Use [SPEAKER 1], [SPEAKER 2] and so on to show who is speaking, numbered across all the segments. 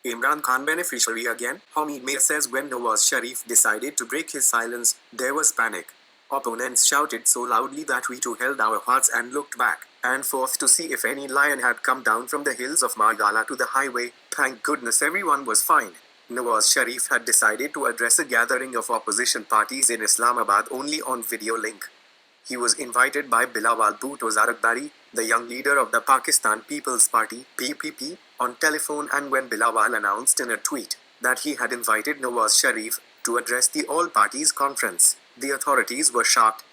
[SPEAKER 1] Imran Khan beneficiary again, Hamid Mir says when Nawaz Sharif decided to break his silence, there was panic. Opponents shouted so loudly that we too held our hearts and looked back and forth to see if any lion had come down from the hills of Margala to the highway. Thank goodness everyone was fine. Nawaz Sharif had decided to address a gathering of opposition parties in Islamabad only on video link. He was invited by Bilawal Bhutto Zardari, the young leader of the Pakistan People's Party (PPP), on telephone, and when Bilawal announced in a tweet that he had invited Nawaz Sharif to address the all-parties conference, the authorities were shocked.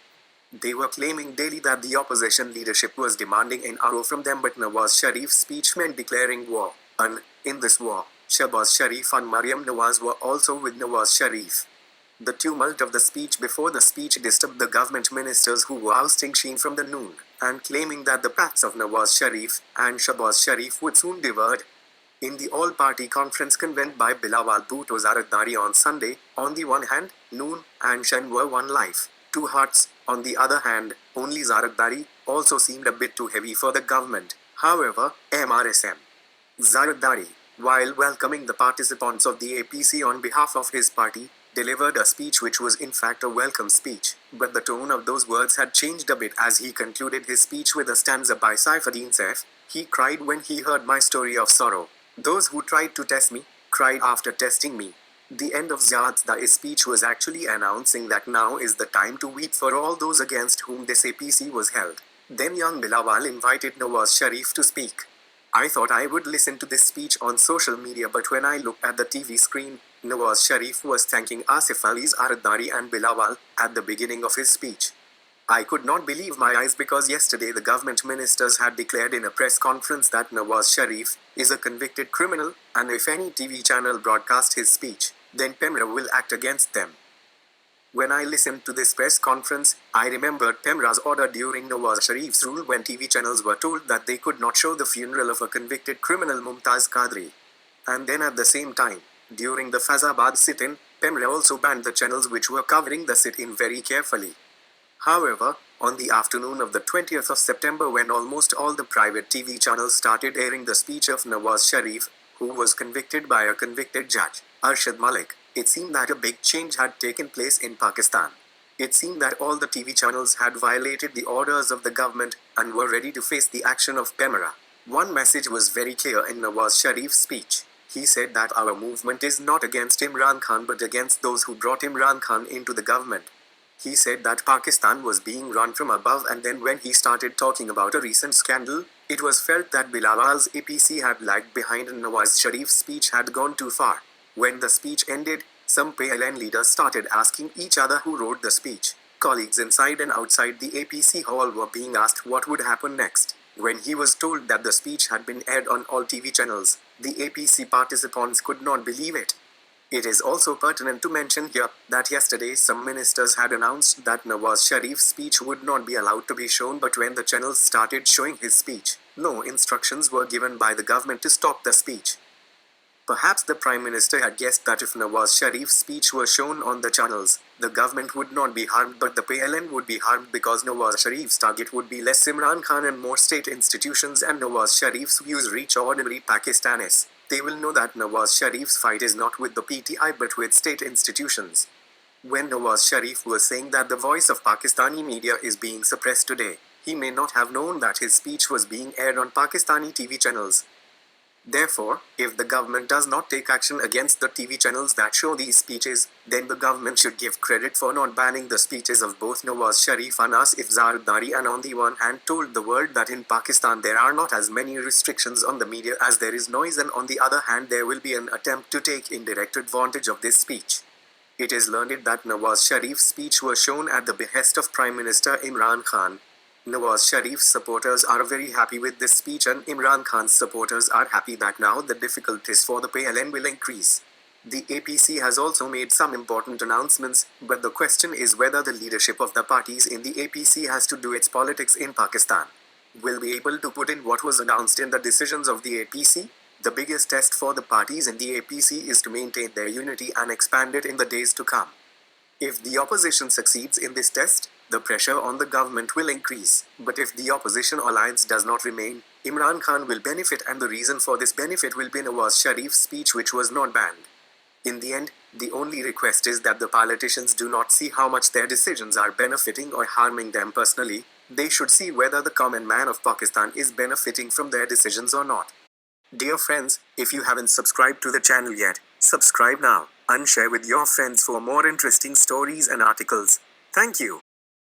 [SPEAKER 1] They were claiming daily that the opposition leadership was demanding an RO from them, but Nawaz Sharif's speech meant declaring war. And in this war, Shahbaz Sharif and Maryam Nawaz were also with Nawaz Sharif. The tumult of the speech before the speech disturbed the government ministers who were ousting Sheen from the noon and claiming that the paths of Nawaz Sharif and Shahbaz Sharif would soon diverge. In the all-party conference convened by Bilawal Bhutto Zardari on Sunday, on the one hand, Noon and Shen were one life, two hearts. On the other hand, only Zardari also seemed a bit too heavy for the government. However, MRSM Zardari, while welcoming the participants of the APC on behalf of his party, delivered a speech which was in fact a welcome speech, but the tone of those words had changed a bit as he concluded his speech with a stanza by Saifuddin Saif. He cried when he heard my story of sorrow. Those who tried to test me, cried after testing me. The end of Ziad's speech was actually announcing that now is the time to weep for all those against whom this APC was held. Then young Bilawal invited Nawaz Sharif to speak. I thought I would listen to this speech on social media, but when I looked at the TV screen, Nawaz Sharif was thanking Asif Ali Zardari and Bilawal at the beginning of his speech. I could not believe my eyes because yesterday the government ministers had declared in a press conference that Nawaz Sharif is a convicted criminal, and if any TV channel broadcast his speech, then PEMRA will act against them. When I listened to this press conference, I remembered PEMRA's order during Nawaz Sharif's rule when TV channels were told that they could not show the funeral of a convicted criminal Mumtaz Qadri. And then at the same time, during the Fazabad sit-in, PEMRA also banned the channels which were covering the sit-in very carefully. However, on the afternoon of the 20th of September, when almost all the private TV channels started airing the speech of Nawaz Sharif, who was convicted by a convicted judge, Arshad Malik, it seemed that a big change had taken place in Pakistan. It seemed that all the TV channels had violated the orders of the government and were ready to face the action of PEMRA. One message was very clear in Nawaz Sharif's speech. He said that our movement is not against Imran Khan but against those who brought Imran Khan into the government. He said that Pakistan was being run from above, and then when he started talking about a recent scandal, it was felt that Bilawal's APC had lagged behind and Nawaz Sharif's speech had gone too far. When the speech ended, some PLN leaders started asking each other who wrote the speech. Colleagues inside and outside the APC hall were being asked what would happen next. When he was told that the speech had been aired on all TV channels, the APC participants could not believe it. It is also pertinent to mention here that yesterday some ministers had announced that Nawaz Sharif's speech would not be allowed to be shown, but when the channels started showing his speech, no instructions were given by the government to stop the speech. Perhaps the Prime Minister had guessed that if Nawaz Sharif's speech were shown on the channels, the government would not be harmed but the PLN would be harmed because Nawaz Sharif's target would be less Imran Khan and more state institutions, and Nawaz Sharif's views reach ordinary Pakistanis. They will know that Nawaz Sharif's fight is not with the PTI but with state institutions. When Nawaz Sharif was saying that the voice of Pakistani media is being suppressed today, he may not have known that his speech was being aired on Pakistani TV channels. Therefore, if the government does not take action against the TV channels that show these speeches, then the government should give credit for not banning the speeches of both Nawaz Sharif and Asif Zardari, and on the one hand told the world that in Pakistan there are not as many restrictions on the media as there is noise, and on the other hand there will be an attempt to take indirect advantage of this speech. It is learned that Nawaz Sharif's speech was shown at the behest of Prime Minister Imran Khan. Nawaz Sharif's supporters are very happy with this speech, and Imran Khan's supporters are happy that now the difficulties for the PLN will increase. The APC has also made some important announcements, but the question is whether the leadership of the parties in the APC has to do its politics in Pakistan. Will be able to put in what was announced in the decisions of the APC? The biggest test for the parties in the APC is to maintain their unity and expand it in the days to come. If the opposition succeeds in this test, the pressure on the government will increase. But if the opposition alliance does not remain, Imran Khan will benefit, and the reason for this benefit will be Nawaz Sharif's speech, which was not banned. In the end, the only request is that the politicians do not see how much their decisions are benefiting or harming them personally. They should see whether the common man of Pakistan is benefiting from their decisions or not. Dear friends, if you haven't subscribed to the channel yet, subscribe now and share with your friends for more interesting stories and articles. Thank you.